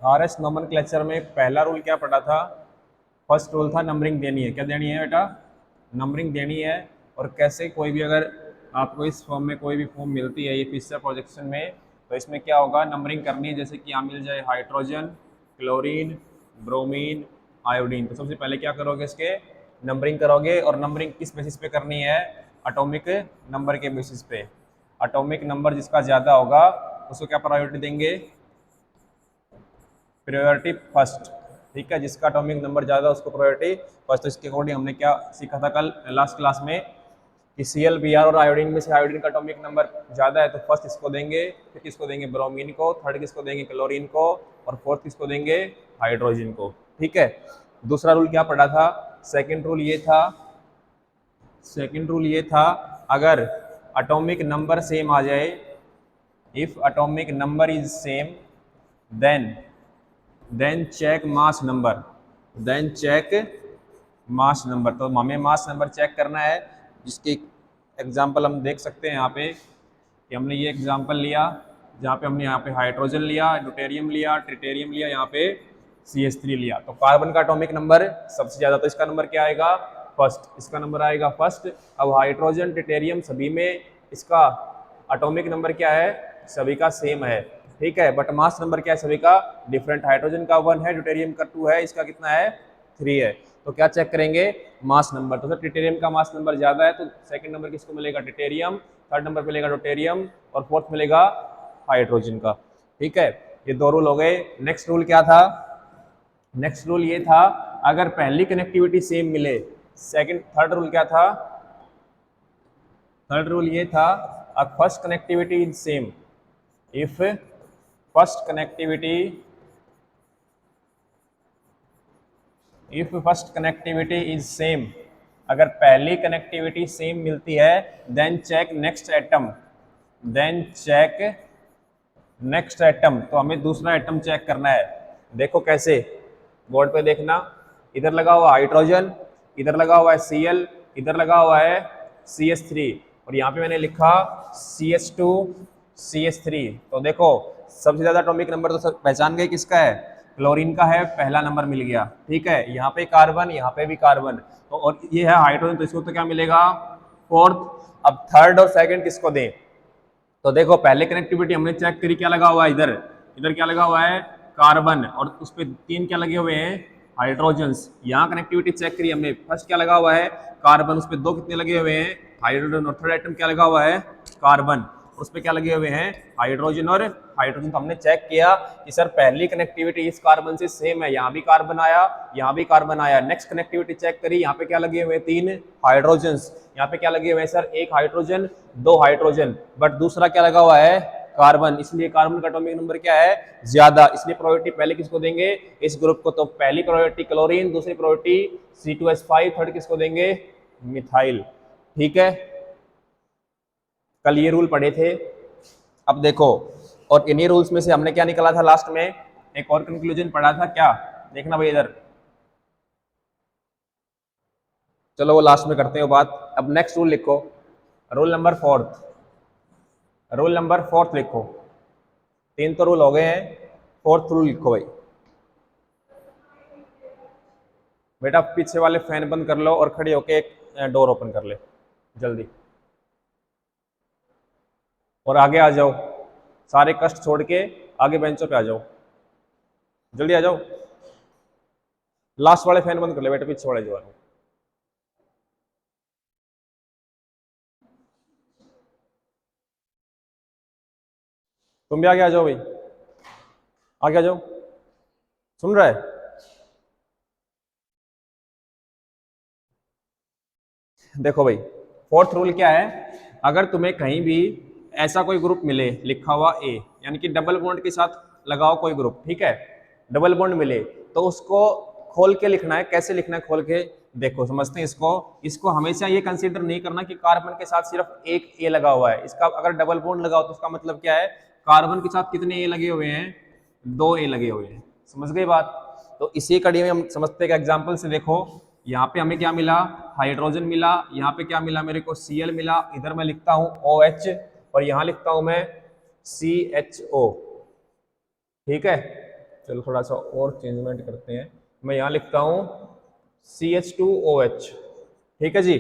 RS nomenclature में पहला rule क्या पढ़ा था? फर्स्ट रूल था नंबरिंग देनी है। क्या देनी है बेटा? नंबरिंग देनी है। और कैसे, कोई भी अगर आपको इस फॉर्म में कोई भी फॉर्म मिलती है ये फिशर प्रोजेक्शन में, तो इसमें क्या होगा, नंबरिंग करनी है। जैसे कि यहाँ मिल जाए हाइड्रोजन, क्लोरीन, ब्रोमीन, आयोडीन, तो सबसे पहले क्या करोगे, इसके नंबरिंग करोगे। और नंबरिंग किस बेसिस पे करनी है? एटॉमिक नंबर के बेसिस पे। एटॉमिक नंबर जिसका ज़्यादा होगा उसको क्या प्रायोरिटी देंगे? Priority first. ठीक है, जिसका एटॉमिक नंबर ज़्यादा उसको प्रायोरिटी फर्स्ट। तो इसके अकॉर्डिंग हमने क्या सीखा था कल लास्ट क्लास में कि CL, Br और आयोडीन में से आयोडीन का एटॉमिक नंबर ज़्यादा है तो फर्स्ट इसको देंगे, फिर किसको देंगे? ब्रोमीन को, थर्ड किसको देंगे? क्लोरीन को, और फोर्थ किसको देंगे? हाइड्रोजन को। ठीक है। दूसरा रूल क्या पढ़ा था? सेकेंड रूल ये था, अगर एटॉमिक नंबर सेम आ जाए, if atomic number is same, then check mass number. तो हमें मास नंबर चेक करना है, जिसकी एग्जांपल हम देख सकते हैं यहाँ पे कि हमने ये एग्जांपल लिया जहाँ पे हमने यहाँ पे हाइड्रोजन लिया, ड्यूटेरियम लिया, ट्रिटेरियम लिया, यहाँ पे CH3 लिया। तो कार्बन का एटॉमिक नंबर सबसे ज्यादा, तो इसका नंबर क्या आएगा? फर्स्ट। इसका नंबर आएगा फर्स्ट। अब हाइड्रोजन, ट्रिटेरियम सभी में इसका एटॉमिक नंबर क्या है? सभी का सेम है। ठीक है, बट मास नंबर क्या है? सभी का डिफरेंट। हाइड्रोजन का 1 है, ड्यूटेरियम का 2 है, इसका कितना है? 3 है। तो क्या चेक करेंगे? मास नंबर। तो सर ट्रिटेरियम का मास नंबर ज्यादा है तो सेकंड नंबर किसको मिलेगा? ट्रिटेरियम। थर्ड नंबर मिलेगा ड्यूटेरियम, और फोर्थ मिलेगा हाइड्रोजन का। ठीक है, ये दो रूल हो गए। नेक्स्ट रूल क्या था? नेक्स्ट रूल ये था, अगर पहली कनेक्टिविटी सेम मिले। थर्ड रूल क्या था? थर्ड रूल ये था, first connectivity is same, if first connectivity is same, अगर पहली कनेक्टिविटी सेम मिलती है, देन चेक नेक्स्ट एटम। तो हमें दूसरा एटम चेक करना है। देखो कैसे, बोर्ड पे देखना, इधर लगा हुआ हाइड्रोजन, इधर लगा हुआ है Cl, इधर लगा हुआ है CH3, और यहाँ पे मैंने लिखा CH2 CH3। तो देखो सबसे ज्यादा एटॉमिक नंबर तो पहचान गए किसका है? क्लोरीन का है, पहला नंबर मिल गया। ठीक है, यहाँ पे कार्बन, यहाँ पे भी कार्बन, तो और ये है हाइड्रोजन, तो इसको तो क्या मिलेगा? फोर्थ। अब थर्ड और सेकंड किसको दें? तो देखो पहले कनेक्टिविटी हमने चेक करी, क्या लगा हुआ है इधर? इधर क्या लगा हुआ है? कार्बन, और उस पर 3 क्या लगे हुए हैं? हाइड्रोजन्स। यहाँ कनेक्टिविटी चेक करी हमने, फर्स्ट क्या लगा हुआ है? कार्बन, उस पर 2 कितने लगे हुए हैं? हाइड्रोजन। और थर्ड आइटम क्या लगा हुआ है? कार्बन, उस पर क्या लगे हुए हैं? हाइड्रोजन और हाइड्रोजन। तो हमने चेक किया कि सर पहली कनेक्टिविटी इस कार्बन से सेम है, यहाँ भी कार्बन आया, यहाँ भी कार्बन आया। नेक्स्ट कनेक्टिविटी चेक करी, यहाँ पे क्या लगे हुए हैं? 3 हाइड्रोजन्स। यहाँ पे क्या लगे हुए हैं सर? 1 हाइड्रोजन, 2 हाइड्रोजन, बट दूसरा क्या लगा हुआ है? कार्बन, इसलिए कार्बन का एटॉमिक नंबर क्या है? ज्यादा, इसलिए प्रायोरिटी पहले किसको देंगे? इस ग्रुप को। तो पहली प्रायोरिटी क्लोरीन, दूसरी प्रायोरिटी C2H5, थर्ड किसको देंगे? मिथाइल। ठीक है, कल ये रूल पढ़े थे। अब देखो, और इन्हीं रूल्स में से हमने क्या निकाला था लास्ट में? एक और कंक्लूजन पढ़ा था, क्या? देखना भाई इधर, चलो वो लास्ट में करते हैं बात। अब नेक्स्ट रूल लिखो, रूल नंबर फोर्थ लिखो। 3 तो रूल हो गए हैं, फोर्थ रूल लिखो भाई। बेटा पीछे वाले फैन बंद कर लो और खड़े होके एक डोर ओपन कर ले जल्दी, और आगे आ जाओ, सारे कष्ट छोड़ के आगे बेंचों पे आ जाओ, जल्दी आ जाओ। लास्ट वाले फैन बंद कर ले बेटा, पीछे वाले जो है। तुम भी आगे आ जाओ भाई, आगे आ जाओ, सुन रहा है? देखो भाई, फोर्थ रूल क्या है, अगर तुम्हें कहीं भी ऐसा कोई ग्रुप मिले लिखा हुआ ए, यानी कि डबल बॉन्ड के साथ लगाओ कोई ग्रुप, ठीक है, डबल बॉन्ड मिले तो उसको खोल के लिखना है। कैसे लिखना है खोल के? देखो समझते हैं इसको। इसको हमेशा ये कंसीडर नहीं करना कि कार्बन के साथ सिर्फ एक ए लगा हुआ है। इसका अगर डबल बॉन्ड लगाओ तो उसका मतलब क्या है? कार्बन के साथ कितने ए लगे हुए हैं? 2 ए लगे हुए हैं। समझ गए बात? तो इसी कड़ी में हम समझते हैं एग्जाम्पल से। देखो यहाँ पे हमें क्या मिला? हाइड्रोजन मिला, यहाँ पे क्या मिला मेरे को? Cl मिला, इधर मैं लिखता हूँ OH, और यहाँ लिखता हूँ मैं CHO। ठीक है, चलो थोड़ा सा और चेंजमेंट करते हैं। मैं यहाँ लिखता हूँ CH2OH, ठीक है जी।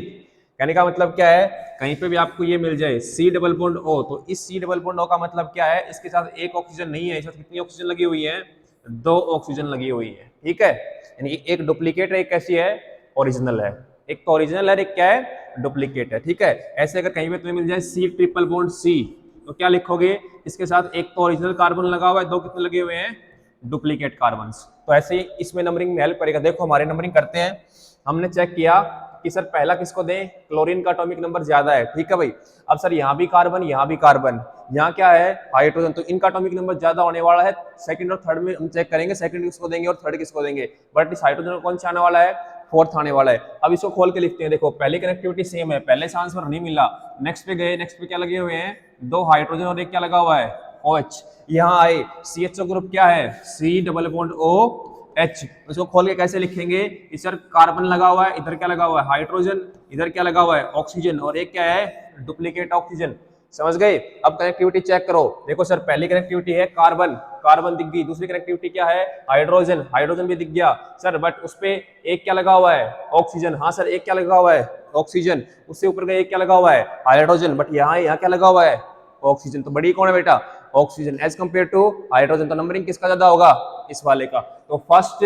कहने का मतलब क्या है, कहीं पे भी आपको ये मिल जाए C डबल बॉन्ड O, तो इस C डबल बॉन्ड O का मतलब क्या है, इसके साथ एक ऑक्सीजन नहीं है, इसके साथ कितनी ऑक्सीजन लगी हुई है, 2 ऑक्सीजन लगी हुई है, ठीक है। यानी कि एक डुप्लीकेट है, एक कैसी है, ओरिजिनल है। एक तो ओरिजिनल है, एक क्या है, डुप्लीकेट है, ठीक है। ऐसे अगर कहीं पे तुम्हें मिल जाए C ट्रिपल बॉन्ड C, तो क्या लिखोगे, इसके साथ एक तो ओरिजिनल कार्बन लगा हुआ है, 2 कितने लगे हुए हैं, डुप्लीकेट कार्बन। तो ऐसे ही इसमें नंबरिंग में हेल्प करेगा। देखो हमारे नंबरिंग करते हैं, हमने चेक किया कि सर पहला किसको दें, क्लोरीन का एटॉमिक नंबर ज्यादा है, ठीक है भाई। अब सर यहाँ भी कार्बन, यहाँ भी कार्बन, यहाँ क्या है, हाइड्रोजन, तो इनका एटॉमिक नंबर ज्यादा होने वाला है। सेकंड और थर्ड में हम चेक करेंगे, सेकंड किसको देंगे और थर्ड किसको देंगे, बट इस हाइड्रोजन कौन सा आने वाला है, फोर्थ आने वाला है। अब इसको खोल के लिखते हैं। देखो पहले कनेक्टिविटी सेम है, पहले से आंसर नहीं मिला, नेक्स्ट पे गए, नेक्स्ट पे क्या लगे हुए हैं, 2 हाइड्रोजन और एक क्या लगा हुआ है, OH। यहाँ आए CHO ग्रुप क्या है, C डबल बॉन्ड OH। इसको खोल के कैसे लिखेंगे, इधर कार्बन लगा हुआ है, इधर क्या लगा हुआ है, हाइड्रोजन, इधर क्या लगा हुआ है, ऑक्सीजन, और एक क्या है, डुप्लीकेट ऑक्सीजन। समझ गए। अब कनेक्टिविटी चेक करो। देखो सर पहली कनेक्टिविटी है कार्बन, कार्बन दिख गई। दूसरी कनेक्टिविटी क्या है, हाइड्रोजन, हाइड्रोजन भी दिख गया सर, बट उस पे एक क्या लगा हुआ है, ऑक्सीजन। हाँ सर एक क्या लगा हुआ है, ऑक्सीजन। उससे ऊपर का एक क्या लगा हुआ है, हाइड्रोजन, बट यहाँ क्या लगा हुआ है, ऑक्सीजन। तो बड़ी कौन है बेटा, oxygen as compare to hydrogen. तो नंबरिंग किसका ज्यादा होगा, इस वाले का। तो फर्स्ट,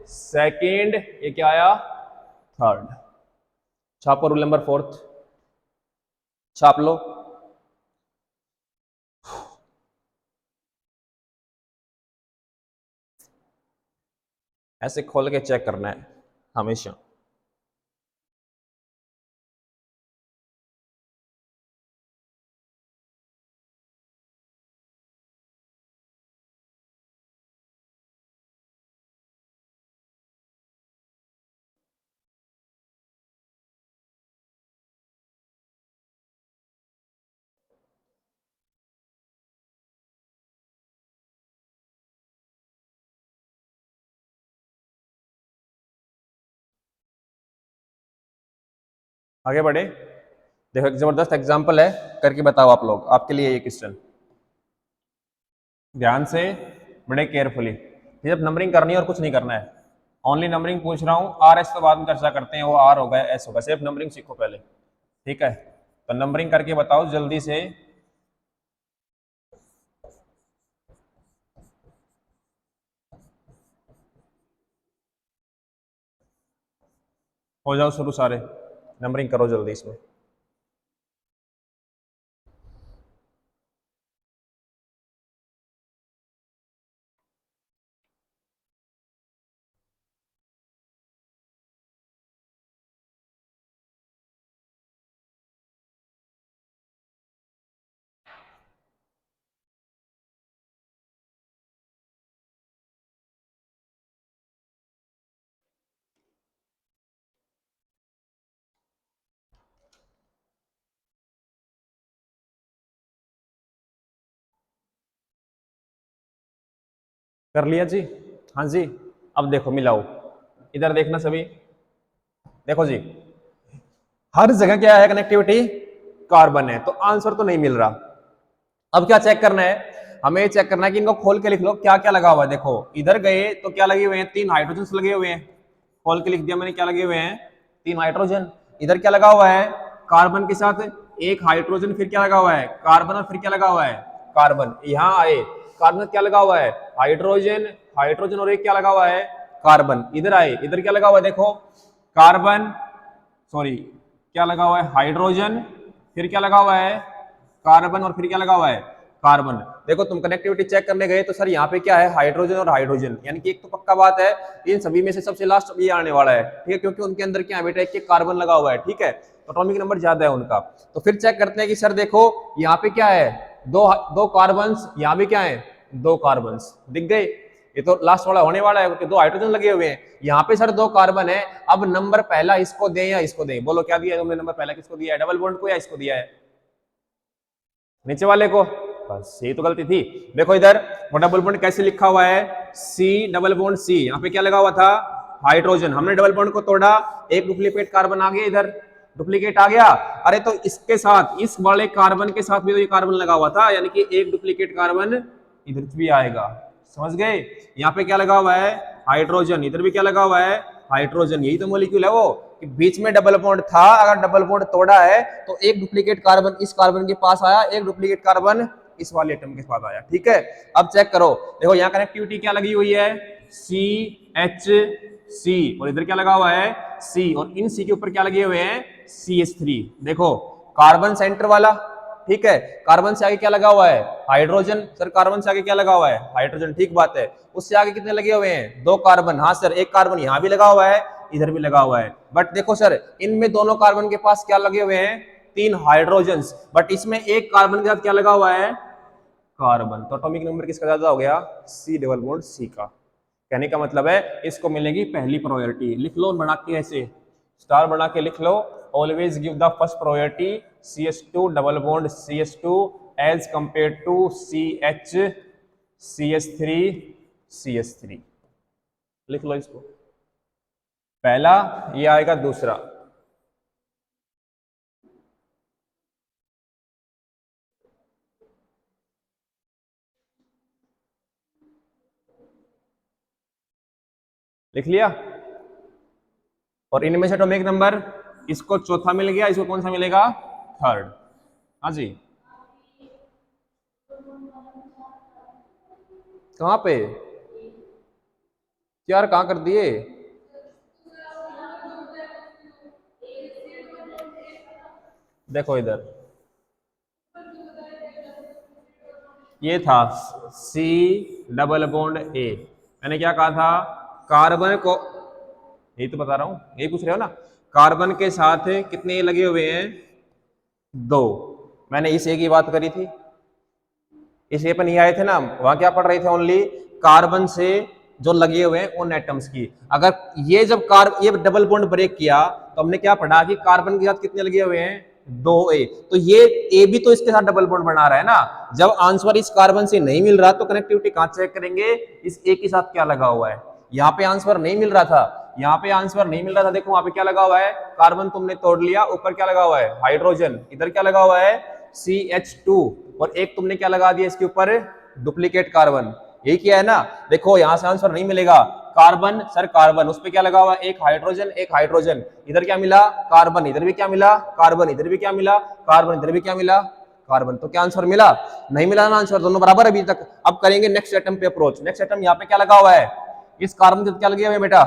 सेकेंड, ये क्या आया, थर्ड। छापो रूल नंबर 4, छाप लो। ऐसे खोल के चेक करना है हमेशा। आगे बढ़े। देखो एक जबरदस्त एग्जांपल है, करके बताओ आप लोग, आपके लिए ये क्वेश्चन, ध्यान से, बड़े केयरफुली। जब नंबरिंग करनी है और कुछ नहीं करना है, ओनली नंबरिंग पूछ रहा हूँ। RS तो बाद में चर्चा करते हैं, वो R होगा, S होगा, सिर्फ नंबरिंग सीखो पहले, ठीक है। तो नंबरिंग करके बताओ जल्दी से। हो जाओ शुरू सारे, नंबरिंग करो जल्दी इसमें। कर लिया जी, हाँ जी। अब देखो मिलाओ, इधर देखना सभी, देखो जी, हर जगह क्या है, कनेक्टिविटी कार्बन है, तो आंसर तो नहीं मिल रहा। अब क्या चेक करना है, हमें ये चेक करना है कि इनको खोल के लिख लो क्या क्या लगा हुआ है। देखो इधर गए तो क्या लगे हुए हैं, 3 हाइड्रोजन लगे हुए हैं, खोल के लिख दिया मैंने, क्या लगे हुए हैं, 3 हाइड्रोजन। इधर क्या लगा हुआ है, कार्बन के साथ एक हाइड्रोजन, फिर क्या लगा हुआ है, कार्बन, और फिर क्या लगा हुआ है, कार्बन। यहाँ आए, कार्बन क्या लगा हुआ है, हाइड्रोजन, हाइड्रोजन, और एक क्या लगा हुआ है, कार्बन। इधर आए, इधर क्या लगा हुआ है, देखो कार्बन, सॉरी क्या लगा हुआ है, हाइड्रोजन, फिर क्या लगा हुआ है, कार्बन, और फिर क्या लगा हुआ है, कार्बन। देखो तुम कनेक्टिविटी चेक करने गए तो सर यहाँ पे क्या है, हाइड्रोजन और हाइड्रोजन, यानी कि एक तो पक्का बात है, इन सभी में से सबसे लास्ट ये आने वाला है, ठीक है, क्योंकि उनके अंदर क्या है बेटा, एक कार्बन लगा हुआ है, ठीक है, एटॉमिक नंबर ज्यादा है उनका। तो फिर चेक करते हैं कि सर देखो यहाँ पे क्या है, दो कार्बन, यहाँ भी क्या है, 2 कार्बन दिख गए। ये तो लास्ट वाला होने वाला है क्योंकि 2 हाइड्रोजन लगे हुए हैं, यहाँ पे सर 2 कार्बन है। अब नंबर पहला इसको दें या इसको दें, बोलो क्या दिया है तुमने, नंबर पहला किसको दिया है, डबल बॉन्ड को या इसको दिया है, नीचे वाले को। बस यही तो गलती थी। देखो इधर वो डबल बॉन्ड कैसे लिखा हुआ है, C डबल बॉन्ड C, यहाँ पे क्या लगा हुआ था, हाइड्रोजन। हमने डबल बॉन्ड को तोड़ा, एक डुप्लीकेट कार्बन आ गया, इधर डुप्लीकेट आ गया। अरे तो इसके साथ, इस वाले कार्बन के साथ भी तो ये कार्बन लगा हुआ था, यानी कि एक डुप्लीकेट कार्बन इधर भी आएगा। समझ गए? यहाँ पे क्या लगा हुआ है? हाइड्रोजन। इधर भी क्या लगा हुआ है? हाइड्रोजन। यही तो मॉलिक्यूल है वो, कि बीच में डबल बॉन्ड था, अगर डबल बॉन्ड तोड़ा है तो एक डुप्लीकेट कार्बन इस कार्बन के पास आया, एक डुप्लीकेट कार्बन इस वाले एटम के पास आया। ठीक है, अब चेक करो, देखो यहाँ कनेक्टिविटी क्या लगी हुई है? CH, और इधर क्या लगा हुआ है? C, और इन C के ऊपर क्या लगे हुए हैं? CH3। देखो कार्बन सेंटर वाला, ठीक है, कार्बन से आगे क्या लगा हुआ है? हाइड्रोजन। सर कार्बन से आगे क्या लगा हुआ है? हाइड्रोजन। ठीक बात है, उससे आगे कितने लगे हुए हैं? 2 कार्बन। हाँ सर, एक कार्बन यहाँ भी लगा हुआ है, इधर भी लगा हुआ है, बट देखो सर इनमें दोनों कार्बन के पास क्या लगे हुए हैं? 3 हाइड्रोजन, बट इसमें एक कार्बन के साथ क्या लगा हुआ है? कार्बन। तो एटॉमिक नंबर किसका ज्यादा हो गया? C डबल बॉन्ड C का। कहने का मतलब है इसको मिलेगी पहली प्रायोरिटी। लिख लो बना के, ऐसे स्टार बना के लिख लो, always give the first priority CH2 double bond CH2 as compare to CH CH3 CH3। लिख लो इसको, पहला ये आएगा, दूसरा। लिख लिया? और इनमें से एटॉमिक नंबर इसको चौथा मिल गया, इसको कौन सा मिलेगा? थर्ड। हाँ जी, कहाँ पे यार, कहाँ कर दिए? देखो इधर ये था C डबल बॉन्ड A। मैंने क्या कहा था? कार्बन को, यही तो बता रहा हूं, यही पूछ रहे हो ना? कार्बन के साथ कितने लगे हुए हैं? 2। मैंने इस ए की बात करी थी, इस ए पर नहीं आए थे ना, वहां क्या पढ़ रहे थे? ओनली कार्बन से जो लगे हुए हैं उन एटम्स की। अगर ये जब ये डबल बॉन्ड ब्रेक किया तो हमने क्या पढ़ा कि कार्बन के साथ कितने लगे हुए हैं? 2 ए। तो ये ए भी तो इसके साथ डबल बॉन्ड बना रहा है ना। जब आंसर इस कार्बन से नहीं मिल रहा तो कनेक्टिविटी कहां चेक करेंगे? इस ए के साथ क्या लगा हुआ है। यहाँ पे आंसर नहीं मिल रहा था, यहाँ पे आंसर नहीं मिल रहा था, देखो वहां पे क्या लगा हुआ है? कार्बन तुमने तोड़ लिया, ऊपर क्या लगा हुआ है? हाइड्रोजन। इधर क्या लगा हुआ है? CH2, और एक तुमने क्या लगा दिया इसके ऊपर? Duplicate carbon. यही किया है ना? देखो यहां से आंसर नहीं मिलेगा। कार्बन, सर कार्बन, उस पर क्या लगा हुआ? एक हाइड्रोजन, एक हाइड्रोजन। इधर क्या मिला? कार्बन। इधर भी क्या मिला? कार्बन। इधर भी क्या मिला? कार्बन। इधर भी क्या मिला? कार्बन। तो क्या आंसर मिला? नहीं मिला ना आंसर, दोनों बराबर अभी तक। अब करेंगे नेक्स्ट एटम पे अप्रोच। नेक्स्ट एटम यहाँ पे क्या लगा हुआ है? इस कार्बन के क्या लगे हुए बेटा?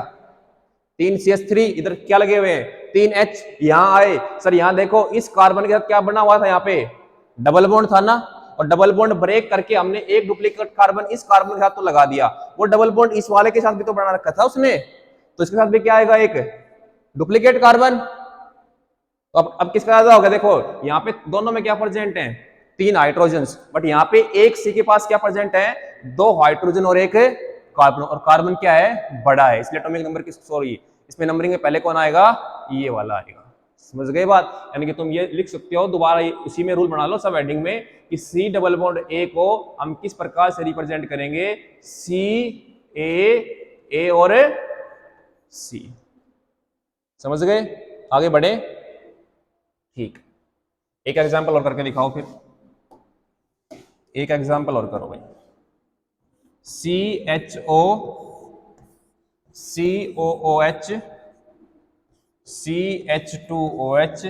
3 CH3। इधर क्या लगे हुए हैं? 3 H। यहां आए सर, यहां देखो इस कार्बन के साथ क्या बना हुआ था? यहाँ पे डबल बॉन्ड था ना, और डबल बॉन्ड ब्रेक करके हमने एक डुप्लीकेट कार्बन इस कार्बन के साथ तो लगा दिया। वो डबल बॉन्ड इस वाले के साथ भी तो बना रखा था उसने, तो इसके साथ भी क्या आएगा? एक डुप्लीकेट कार्बन। तो अब किसका ज्यादा होगा? देखो यहाँ पे दोनों में क्या प्रेजेंट है? 3 हाइड्रोजन, बट यहाँ पे एक सी के पास क्या प्रेजेंट है? 2 हाइड्रोजन और एक कार्बन, और कार्बन क्या है? बड़ा है, इसलिए एटॉमिक नंबर किस, सॉरी इसमें नंबरिंग में पहले कौन आएगा? ये वाला आएगा। समझ गए बात? यानी कि तुम ये लिख सकते हो दोबारा, उसी में रूल बना लो सब हेडिंग में, कि C डबल बॉन्ड A को हम किस प्रकार से रिप्रेजेंट करेंगे? C A और C। समझ गए? आगे बढ़े? ठीक, एक एग्जांपल और करके दिखाओ फिर, एक एग्जांपल और करो भाई। CHO COOH CH2OH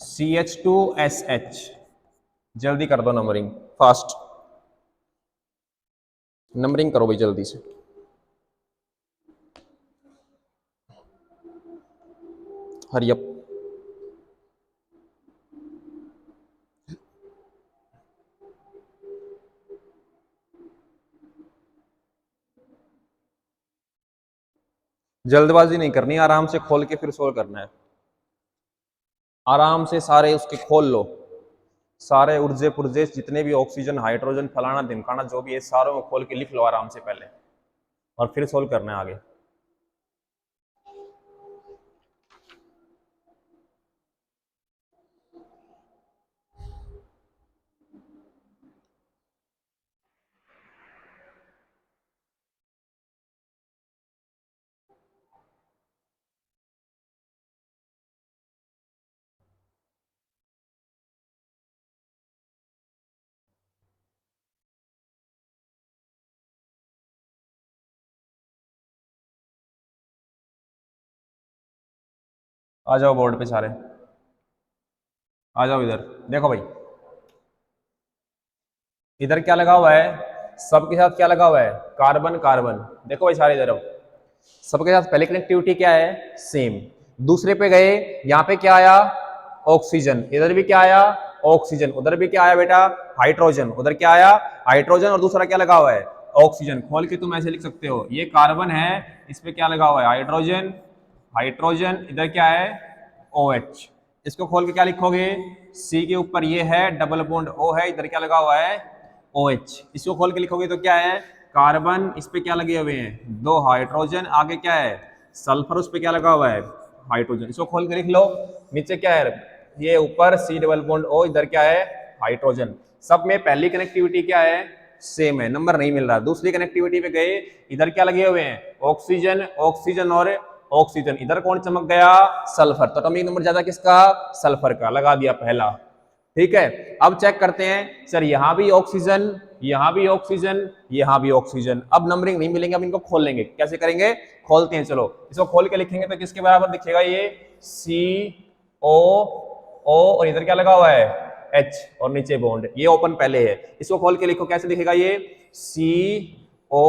CH2SH। जल्दी कर दो नंबरिंग, फास्ट नंबरिंग करो भाई जल्दी से। Hurry up. जल्दबाजी नहीं करनी, आराम से खोल के फिर सोल्व करना है। आराम से सारे उसके खोल लो, सारे ऊर्जे पुर्जे जितने भी ऑक्सीजन हाइड्रोजन फलाना ढिमकाना जो भी है सारों को खोल के लिख लो आराम से पहले, और फिर सोल्व करना है आगे। आ जाओ बोर्ड पे सारे, आ जाओ इधर। देखो भाई इधर क्या लगा हुआ है, सबके साथ क्या लगा हुआ है, कार्बन कार्बन। देखो भाई सारे इधर, सबके साथ पहले कनेक्टिविटी क्या है, सेम। दूसरे पे गए, यहाँ पे क्या आया, ऑक्सीजन। इधर भी क्या आया, ऑक्सीजन। उधर भी क्या आया बेटा, हाइड्रोजन। उधर क्या आया, हाइड्रोजन। और दूसरा क्या लगा हुआ है, ऑक्सीजन। खोल के तुम ऐसे लिख सकते हो, ये कार्बन है, इस पे क्या लगा हुआ है, हाइड्रोजन, हाइड्रोजन। इधर क्या है, OH। इसको खोल के क्या लिखोगे, सी के ऊपर ये है डबल बॉन्ड O है, इधर क्या लगा हुआ है, OH। इसको खोल के लिखोगे तो क्या है, कार्बन, इस पे क्या लगे हुए हैं, दो हाइड्रोजन। आगे क्या है, सल्फर, उस पे क्या लगा हुआ है, हाइड्रोजन। इसको खोल के लिख लो। नीचे क्या है, ये ऊपर C डबल बॉन्ड O, इधर क्या है, हाइड्रोजन। सब में पहली कनेक्टिविटी क्या है, सेम है, नंबर नहीं मिल रहा। दूसरी कनेक्टिविटी पे गए, इधर क्या लगे हुए हैं, ऑक्सीजन, ऑक्सीजन और ऑक्सीजन। इधर कौन चमक गया, सल्फर। तो एटॉमिक नंबर ज्यादा किसका, सल्फर का, लगा दिया पहला। ठीक है, अब चेक करते हैं सर, यहां भी ऑक्सीजन, यहां भी ऑक्सीजन, यहां भी ऑक्सीजन। अब नंबरिंग नहीं मिलेंगे, अब इनको खोल लेंगे। कैसे करेंगे, खोलते हैं, चलो। इसको खोल के लिखेंगे तो किसके बराबर दिखेगा, ये CO, और इधर क्या लगा हुआ है, H, और नीचे बॉन्ड, ये ओपन पहले है। इसको खोल के लिखो, कैसे दिखेगा ये, CO,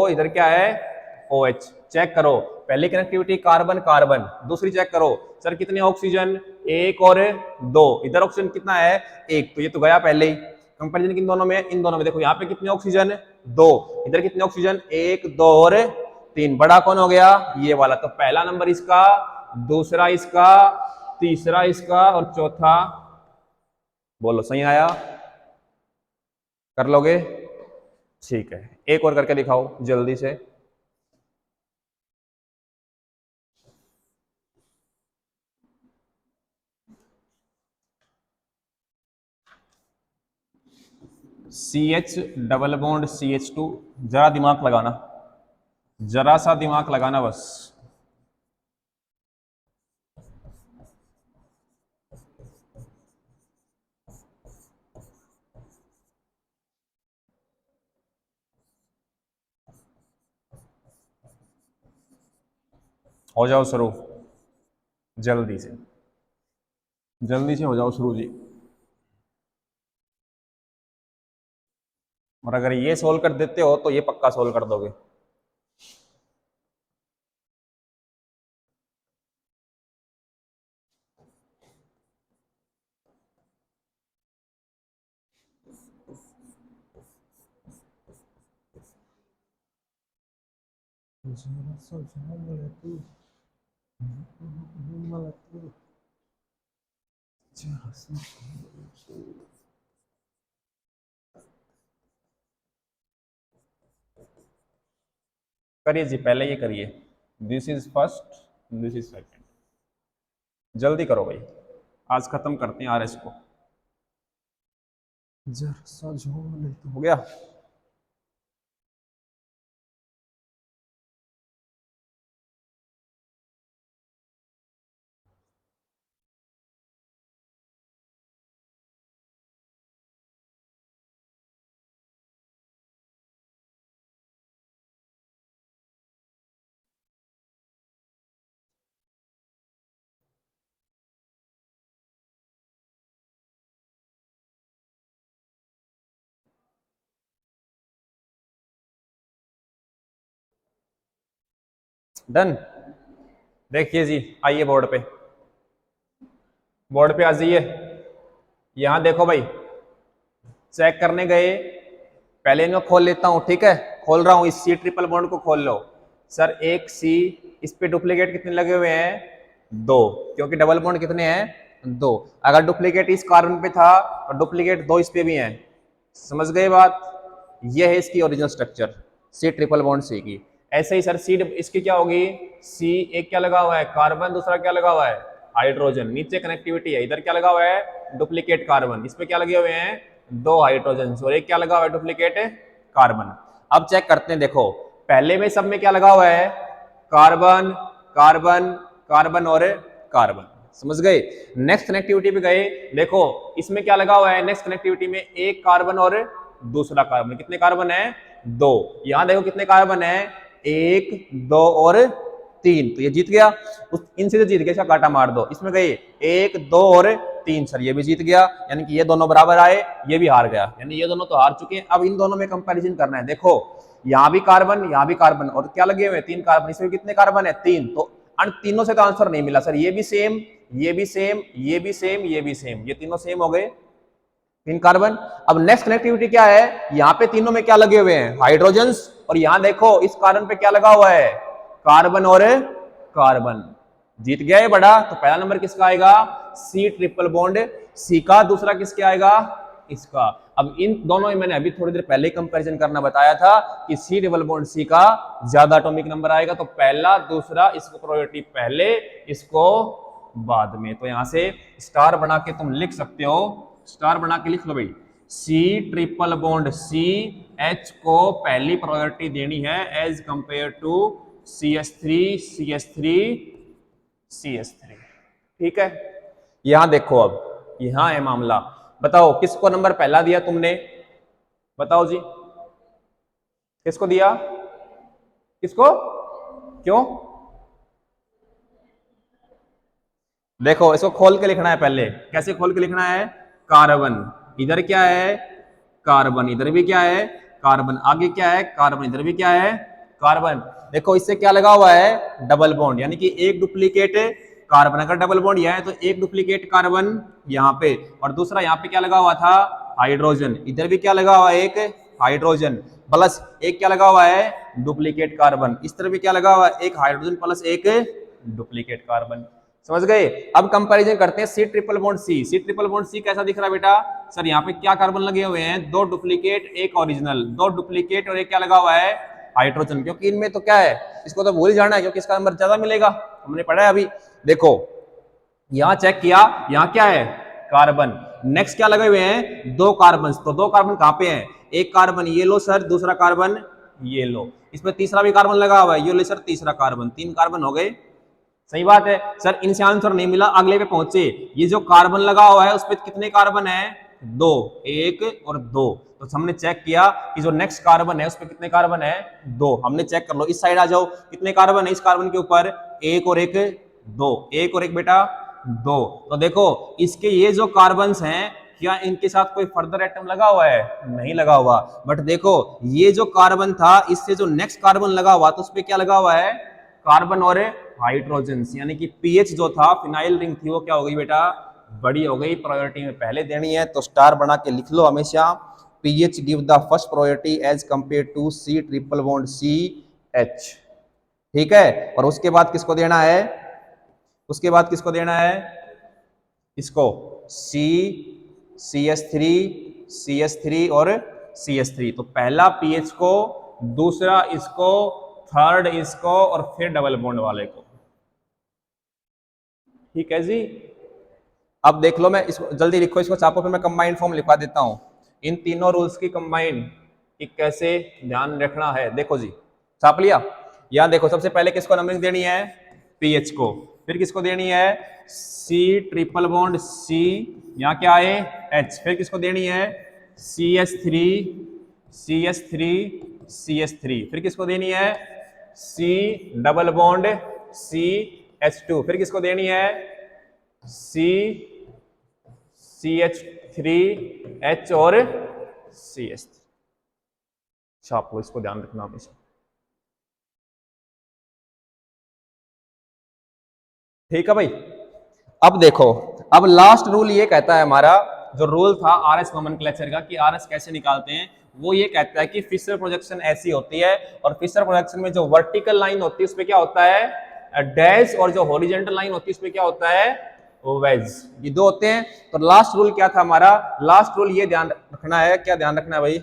इधर क्या है, OH। चेक करो, पहली कनेक्टिविटी कार्बन कार्बन। दूसरी चेक करो, सर कितने ऑक्सीजन, एक और दो। इधर ऑक्सीजन कितना है, एक, तो ये तो गया पहले ही। कंपैरिजन किन दोनों में, इन दोनों में। देखो यहाँ पे कितने ऑक्सीजन, दो। इधर कितने ऑक्सीजन, एक, दो और तीन। बड़ा कौन हो गया, ये वाला। तो पहला नंबर इसका, दूसरा इसका, तीसरा इसका, और चौथा, बोलो सही आया, कर लोगे, ठीक है। एक और करके दिखाओ जल्दी से। CH double bond CH2। जरा दिमाग लगाना, जरा सा दिमाग लगाना बस। हो जाओ शुरू, जल्दी से, जल्दी से हो जाओ शुरू जी। और अगर ये सोल्व कर देते हो तो ये पक्का सोल्व कर दोगे। करिए जी, पहले ये करिए। This is first, this is second. जल्दी करो भाई, आज खत्म करते हैं RS को। जरा सा झोल तो हो गया। डन। देखिए जी, आइए बोर्ड पे, बोर्ड पे आ जाइए। यहां देखो भाई, चेक करने गए, पहले इनको खोल लेता हूं, ठीक है। खोल रहा हूं, इस C ट्रिपल बॉन्ड को खोल लो। सर एक C, इस पे डुप्लीकेट कितने लगे हुए हैं, दो, क्योंकि डबल बॉन्ड कितने हैं, दो। अगर डुप्लीकेट इस कार्बन पे था तो डुप्लीकेट दो इस पे भी हैं। समझ गए बात, ये है इसकी original structure, C triple bond C की। ऐसे ही सर C इसकी क्या होगी, C, एक क्या लगा हुआ है, कार्बन, दूसरा क्या लगा हुआ है, हाइड्रोजन। नीचे कनेक्टिविटी है, इधर क्या लगा हुआ है, डुप्लीकेट कार्बन, इस पे क्या लगे हुए हैं, दो हाइड्रोजन, और एक क्या लगा हुआ है, डुप्लीकेट कार्बन। अब चेक करते हैं, देखो पहले में सब में क्या लगा हुआ है, कार्बन कार्बन कार्बन और कार्बन। समझ गए। नेक्स्ट कनेक्टिविटी पे गए, देखो इसमें क्या लगा हुआ है, नेक्स्ट कनेक्टिविटी में एक कार्बन और दूसरा कार्बन। कितने कार्बन है, दो। यहां देखो कितने कार्बन है, एक, दो और 3, तो ये जीत गया। इनसे तो जीत गया, इसका काटा मार दो, इसमें गए 1 2 और 3 सर, ये भी जीत गया, यानी कि ये दोनों बराबर आए, ये भी हार गया, यानी ये दोनों तो हार चुके हैं। अब इन दोनों में कंपैरिजन करना है। देखो यहाँ भी कार्बन, यहाँ भी कार्बन, और क्या लगे हुए 3 कार्बन, इसमें कितने कार्बन है 3, तो तीनों से तो आंसर नहीं मिला सर, ये भी सेम, ये भी सेम, ये भी सेम, ये भी सेम, ये तीनों सेम हो गए 3 कार्बन। अब नेक्स्ट कनेक्टिविटी क्या है, यहाँ पे तीनों में क्या लगे हुए हैं हाइड्रोजन्स, और यहाँ देखो इस कार्बन पे क्या लगा हुआ है कार्बन और कार्बन, जीत गया ये बड़ा। तो पहला नंबर किसका आएगा C ट्रिपल बॉन्ड C का, दूसरा किसके आएगा इसका। अब इन दोनों में मैंने अभी थोड़ी देर पहले कंपैरिजन करना बताया था कि C डबल बॉन्ड C का ज्यादा एटॉमिक नंबर आएगा, तो पहला दूसरा इसको प्रायोरिटी पहले, इसको बाद में। तो यहां से स्टार बना के तुम लिख सकते हो, स्टार बना के लिख लो भाई, C triple bond C H को पहली प्रायोरिटी देनी है as compare to CH3 CH3 CH3, ठीक है। यहां देखो, अब यहां है मामला, बताओ किसको नंबर पहला दिया तुमने, बताओ जी किसको दिया, किसको, क्यों? देखो इसको खोल के लिखना है पहले, कैसे खोल के लिखना है, कार्बन इधर क्या है कार्बन, इधर भी क्या है कार्बन, आगे क्या है कार्बन, इधर भी क्या है कार्बन। देखो इससे क्या लगा हुआ है डबल बॉन्ड, यानी कि एक डुप्लीकेट कार्बन, अगर डबल बॉन्ड यह है तो एक डुप्लीकेट कार्बन यहाँ पे, और दूसरा यहाँ पे क्या लगा हुआ था हाइड्रोजन, इधर भी क्या लगा हुआ है एक हाइड्रोजन, प्लस एक क्या लगा हुआ है डुप्लीकेट कार्बन, इस तरह भी क्या लगा हुआ है एक हाइड्रोजन प्लस एक डुप्लीकेट कार्बन। समझ गए। अब कंपैरिजन करते हैं C triple bond C, C triple bond C कैसा दिख रहा है बेटा, सर यहाँ पे क्या कार्बन लगे हुए हैं, 2 डुप्लीकेट एक ओरिजिनल, 2 डुप्लीकेट और एक क्या लगा हुआ है हाइड्रोजन, क्योंकि इनमें तो क्या है, इसको तो भूल ही जाना है क्योंकि इसका नंबर ज्यादा मिलेगा, हमने पढ़ा है अभी। देखो यहाँ चेक किया, यहाँ क्या है कार्बन, नेक्स्ट क्या लगे हुए हैं 2 कार्बन, तो 2 कार्बन कहाँ पे हैं, एक कार्बन ये लो सर, दूसरा कार्बन ये लो, इसमें तीसरा भी कार्बन लगा हुआ है, ये लो सर तीसरा कार्बन, 3 कार्बन हो गए। सही बात है सर, इनसे आंसर नहीं मिला, अगले पे पहुंचे, ये जो कार्बन लगा हुआ है उस पर कितने कार्बन है 2, 1 और 2, तो हमने चेक किया कि जो नेक्स्ट कार्बन है उस पर कितने कार्बन है 2, हमने चेक कर लो, इस साइड आ जाओ, कितने कार्बन है इस कार्बन के ऊपर 1 और 1 2, 1 और 1 बेटा 2, तो देखो इसके ये जो कार्बन्स हैं क्या इनके साथ कोई फर्दर एटम लगा हुआ है, नहीं लगा हुआ, बट देखो ये जो कार्बन था इससे जो नेक्स्ट कार्बन लगा हुआ तो उस पर क्या लगा हुआ है कार्बन और हाइड्रोजन, यानी कि पीएच जो था फिनाइल रिंग थी वो क्या हो गई बेटा बड़ी हो गई, प्रायोरिटी में पहले देनी है, तो स्टार बना के लिख लो हमेशा, PH give the first priority as compare to C triple bond CH, ठीक है। और उसके बाद किसको देना है, उसके बाद किसको देना है इसको CH3 CH3 और CH3, तो पहला पीएच को, दूसरा इसको, थर्ड इसको और फिर डबल बॉन्ड वाले को, ठीक है जी। अब देख लो, मैं इसको जल्दी लिखो, इसको चापो, फिर मैं कंबाइंड फॉर्म लिखवा देता हूं, इन तीनों रूल्स की कंबाइंड कि कैसे ध्यान रखना है। देखो जी छाप लिया, यहां देखो सबसे पहले किसको नंबरिंग देनी है पीएच को, फिर किसको देनी है C ट्रिपल बॉन्ड C, यहाँ क्या है H, फिर किसको देनी है CH3 CH3 CH3, फिर किसको देनी है C डबल बॉन्ड CH2, फिर किसको देनी है CH3H और CH3, छाप लो, इसको ध्यान रखना हमेशा, ठीक है भाई। अब देखो, अब लास्ट रूल ये कहता है, हमारा जो रूल था आरएस नोमेनक्लेचर का कि आरएस कैसे निकालते हैं, वो ये कहता है कि फिशर प्रोजेक्शन ऐसी होती है, और फिशर प्रोजेक्शन में जो वर्टिकल लाइन होती है उसमें क्या होता है डैश, और जो हॉरिजॉन्टल लाइन होती है उसमें क्या होता है वेज, ये 2 होते हैं। तो लास्ट रूल क्या था हमारा, लास्ट रूल ये ध्यान रखना है, क्या ध्यान रखना है भाई,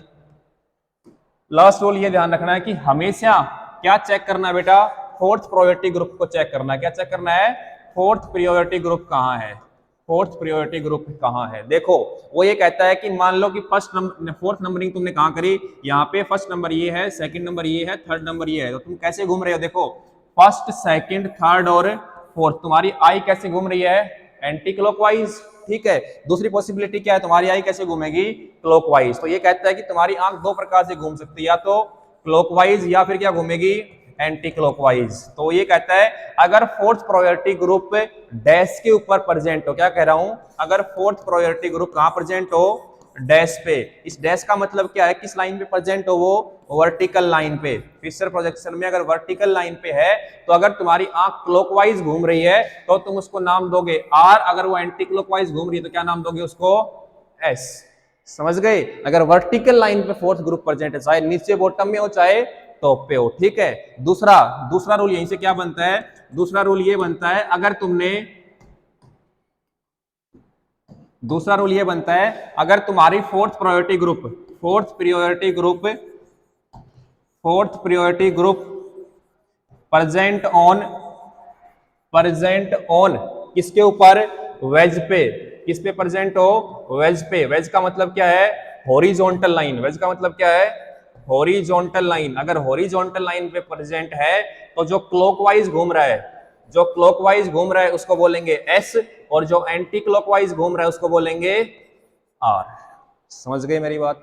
लास्ट रूल ये ध्यान रखना है कि हमेशा क्या चेक करना है बेटा, फोर्थ प्रायोरिटी ग्रुप को चेक करना है, क्या चेक करना है फोर्थ प्रायोरिटी ग्रुप कहां है, फोर्थ प्रायोरिटी ग्रुप कहां है। देखो वो ये कहता है कि मान लो कि फर्स्ट नंबर, फोर्थ नंबरिंग तुमने कहां करी, यहाँ पे फर्स्ट नंबर ये है, सेकंड नंबर ये है, थर्ड नंबर ये है, तो तुम कैसे घूम रहे हो, देखो फर्स्ट सेकंड थर्ड और फोर्थ, तुम्हारी आई कैसे घूम रही है एंटी क्लॉकवाइज, ठीक है। दूसरी पॉसिबिलिटी क्या है, तुम्हारी आई कैसे घूमेगी क्लॉकवाइज, तो ये कहता है कि तुम्हारी आंख 2 प्रकार से घूम सकती है, या तो क्लॉकवाइज या फिर क्या घूमेगी एंटी क्लॉकवाइज। तो ये कहता है अगर फोर्थ प्रायोरिटी ग्रुप डैश के ऊपर प्रेजेंट हो, क्या कह रहा हूं, अगर फोर्थ प्रायोरिटी ग्रुप कहां प्रेजेंट हो, डैश पे। इस डैश का मतलब क्या है, किस लाइन पे प्रेजेंट हो, वो वर्टिकल लाइन पे। फिशर प्रोजेक्शन में अगर वर्टिकल लाइन पे है तो अगर तुम्हारी आंख क्लॉकवाइज घूम रही है तो तुम उसको नाम दोगे आर, अगर वो एंटी क्लॉकवाइज घूम रही है तो क्या नाम दोगे उसको, एस। समझ गए? अगर वर्टिकल लाइन पे फोर्थ ग्रुप प्रेजेंट है, चाहे नीचे बॉटम में हो चाहे टॉप पे हो, ठीक है। दूसरा दूसरा रूल यहीं से क्या बनता है, दूसरा रूल ये बनता है, अगर तुमने, दूसरा रूल ये बनता है अगर तुम्हारी fourth priority group, fourth priority group, fourth priority group present on, present on किसके ऊपर, वेज पे। किस पे प्रेजेंट हो, वेज पे। वेज का मतलब क्या है, हॉरिजॉन्टल लाइन। वेज का मतलब क्या है, हॉरिजॉन्टल लाइन। अगर हॉरिजॉन्टल लाइन पे प्रेजेंट है तो जो क्लॉकवाइज घूम रहा है, जो क्लॉकवाइज घूम रहा है उसको बोलेंगे एस, और जो एंटी क्लॉकवाइज घूम रहा है उसको बोलेंगे आर। समझ गए मेरी बात?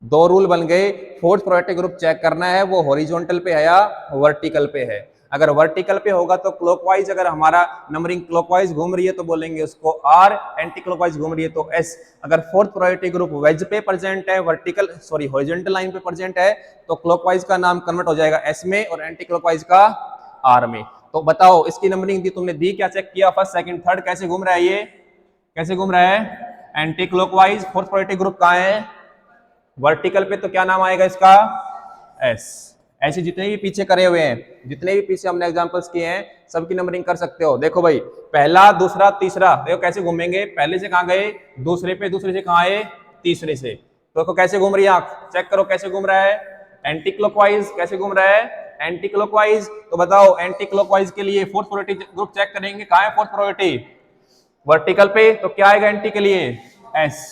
दो रूल बन गए। फोर्थ प्रायोरिटी ग्रुप चेक करना है वो हॉरिजॉन्टल पे है या वर्टिकल पे है। अगर वर्टिकल पे होगा तो क्लॉकवाइज, अगर हमारा नंबरिंग क्लॉकवाइज घूम रही है तो बोलेंगे उसको आर, एंटी क्लॉकवाइज घूम रही है तो एस। अगर फोर्थ प्रायोरिटी ग्रुप वेज पे प्रेजेंट है, वर्टिकल सॉरी हॉरिजॉन्टल लाइन पे प्रेजेंट है तो क्लॉकवाइज का नाम कन्वर्ट हो जाएगा एस में और एंटी क्लॉकवाइज का आर में। तो बताओ इसकी नंबरिंग दी तुमने, दी क्या, चेक किया, फर्स्ट सेकंड थर्ड, कैसे घूम रहा है ये, कैसे घूम रहा है, anti clockwise. Fourth priority group कहां है, वर्टिकल पे, तो क्या नाम आएगा इसका, एस। ऐसे जितने भी पीछे करे हुए हैं, जितने भी पीछे हमने एग्जांपल्स किए हैं सबकी नंबरिंग कर सकते हो। देखो भाई, पहला दूसरा तीसरा, देखो कैसे घूमेंगे, पहले से कहां गए दूसरे पे, दूसरे से कहां आए तीसरे से। तो देखो कैसे घूम रही है आंख, चेक करो कैसे घूम रहा है, एंटी क्लॉकवाइज। कैसे घूम रहा है, एंटी क्लॉकवाइज। तो बताओ एंटी क्लॉकवाइज के लिए फोर्थ प्रायोरिटी ग्रुप चेक करेंगे, कहां है फोर्थ प्रायोरिटी, वर्टिकल पे, तो क्या आएगा एंटी के लिए, एस।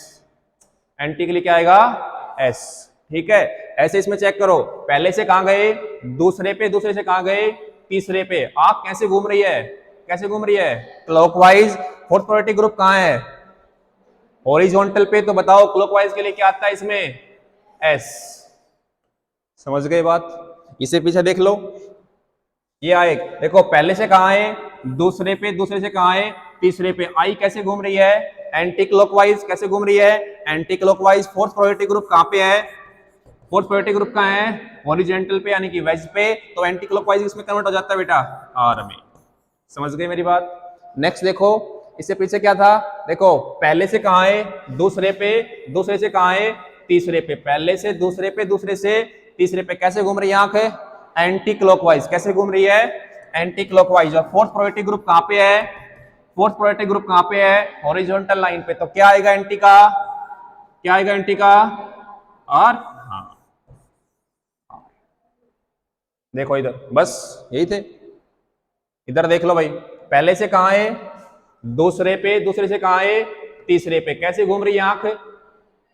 एंटी के लिए क्या आएगा, एस। ठीक है, ऐसे इसमें चेक करो, पहले से कहां गए दूसरे पे, दूसरे से कहां गए तीसरे पे। आंख कैसे घूम रही है, कैसे घूम रही है, क्लॉकवाइज। फोर्थ प्रायोरिटी ग्रुप कहां है, हॉरिजॉन्टल पे। तो बताओ क्लॉकवाइज के लिए क्या आता है इसमें, एस। समझ गए बात? इसे पीछे देख लो, ये आए, देखो पहले से कहां है दूसरे पे, दूसरे से कहां है तीसरे पे। आई कैसे घूम रही है, एंटी क्लॉकवाइज। कैसे घूम रही है, anti clockwise. Fourth priority group कहां पे है, फोर्थ प्रायोरिटी ग्रुप कहां है, हॉरिजॉन्टल पे यानी कि वेज पे। तो एंटी क्लॉकवाइज इसमें कन्वर्ट हो जाता है बेटा, आर में। समझ गए मेरी बात? नेक्स्ट देखो, इससे पीछे क्या था, देखो पहले से कहां है दूसरे पे, दूसरे से कहां है तीसरे पे। पहले से दूसरे पे, दूसरे से तीसरे पे। कैसे घूम रही है आंख, एंटी क्लॉकवाइज। कैसे घूम रही है, एंटी क्लॉकवाइज। और फोर्थ प्रायोरिटी ग्रुप कहां पे है, फोर्थ प्रायोरिटी ग्रुप कहां पे है, हॉरिजॉन्टल लाइन पे। तो क्या आएगा एंटी का, क्या आएगा एंटी का, आर। हाँ, देखो इधर, बस यही थे। इधर देख लो भाई, पहले से कहां है दूसरे पे, दूसरे से कहां है तीसरे पे। कैसे घूम रही है आंख,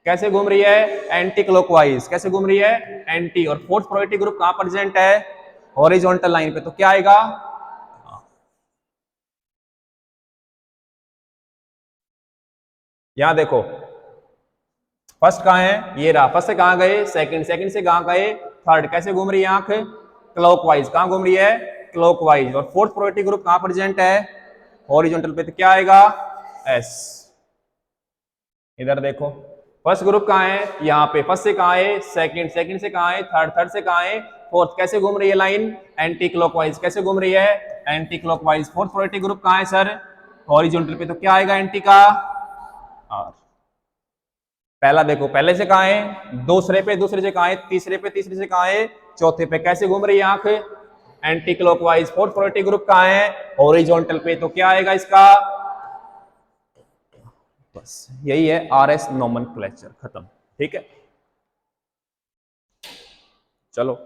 कैसे घूम रही है, एंटी क्लॉकवाइज। कैसे घूम रही है, एंटी। और फोर्थ प्रायोरिटी ग्रुप कहां प्रेजेंट है, हॉरिजॉन्टल लाइन पे। तो क्या आएगा, यहां देखो फर्स्ट कहां है, ये रहा, फर्स्ट से कहां गए सेकंड, सेकंड से कहां गए थर्ड। कैसे घूम रही है आंख, क्लॉकवाइज। कहां घूम रही है, क्लॉकवाइज। और फोर्थ प्रायोरिटी ग्रुप कहां प्रेजेंट है, हॉरिजॉन्टल पे। तो क्या आएगा, एस। इधर देखो, फर्स्ट ग्रुप कहां है, यहाँ पे। फर्स्ट से कहां है सेकंड, सेकंड से कहां है थर्ड, थर्ड से कहां है फोर्थ। कैसे घूम रही है लाइन, एंटी क्लॉकवाइज। कैसे घूम रही है, anti clockwise. Fourth priority group कहां है सर, हॉरिजॉन्टल पे। तो क्या आएगा एंटी का, आर। पहला देखो, पहले से कहां है दूसरे पे, दूसरे से कहां है तीसरे पे, तीसरे से कहां है चौथे पे। कैसे घूम रही है आंख, anti clockwise. Fourth priority group कहां है, हॉरिजॉन्टल पे। तो क्या आएगा इसका, बस यही है आरएस नोमेनक्लेचर, खत्म। ठीक है, चलो।